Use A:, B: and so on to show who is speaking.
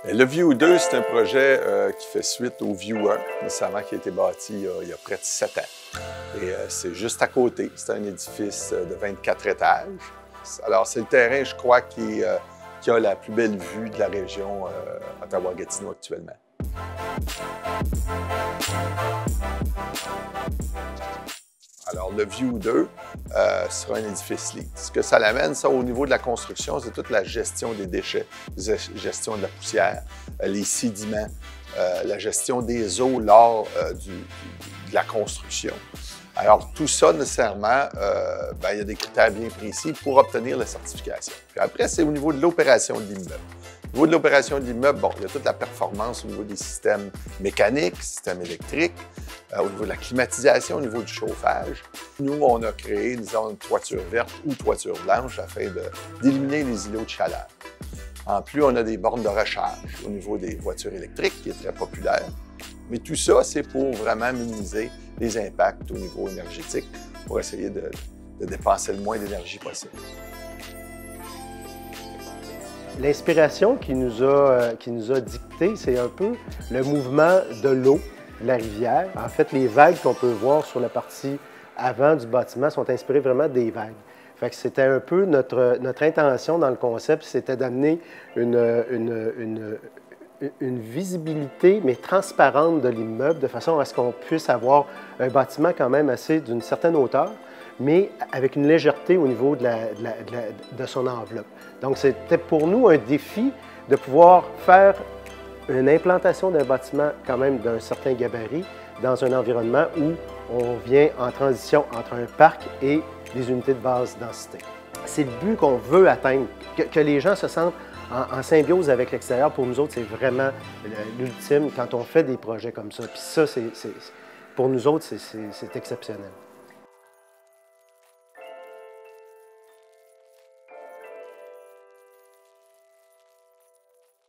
A: Le View 2, c'est un projet qui fait suite au View 1, nécessairement qui a été bâti il y a près de 7 ans. Et c'est juste à côté. C'est un édifice de 24 étages. Alors, c'est le terrain, je crois, qui a la plus belle vue de la région Ottawa-Gatineau actuellement. Alors, le View 2 sera un édifice LEED. Ce que ça l'amène, ça, au niveau de la construction, c'est toute la gestion des déchets, la gestion de la poussière, les sédiments, la gestion des eaux lors de la construction. Alors, tout ça, nécessairement, il y a des critères bien précis pour obtenir la certification. Puis après, c'est au niveau de l'opération de l'immeuble. Au niveau de l'opération de l'immeuble, bon, il y a toute la performance au niveau des systèmes mécaniques, systèmes électriques, au niveau de la climatisation, au niveau du chauffage. Nous, on a créé, disons, une toiture verte ou toiture blanche afin d'éliminer les îlots de chaleur. En plus, on a des bornes de recharge au niveau des voitures électriques, qui est très populaire. Mais tout ça, c'est pour vraiment minimiser les impacts au niveau énergétique, pour essayer de dépenser le moins d'énergie possible.
B: L'inspiration qui nous a dicté, c'est un peu le mouvement de l'eau, de la rivière. En fait, les vagues qu'on peut voir sur la partie avant du bâtiment sont inspirées vraiment des vagues. Fait que c'était un peu notre intention dans le concept, c'était d'amener une visibilité, mais transparente de l'immeuble, de façon à ce qu'on puisse avoir un bâtiment quand même assez d'une certaine hauteur, mais avec une légèreté au niveau de son enveloppe. Donc, c'était pour nous un défi de pouvoir faire une implantation d'un bâtiment quand même d'un certain gabarit dans un environnement où on vient en transition entre un parc et des unités de basse densité. C'est le but qu'on veut atteindre, que les gens se sentent en symbiose avec l'extérieur. Pour nous autres, c'est vraiment l'ultime quand on fait des projets comme ça. Puis ça, pour nous autres, c'est exceptionnel.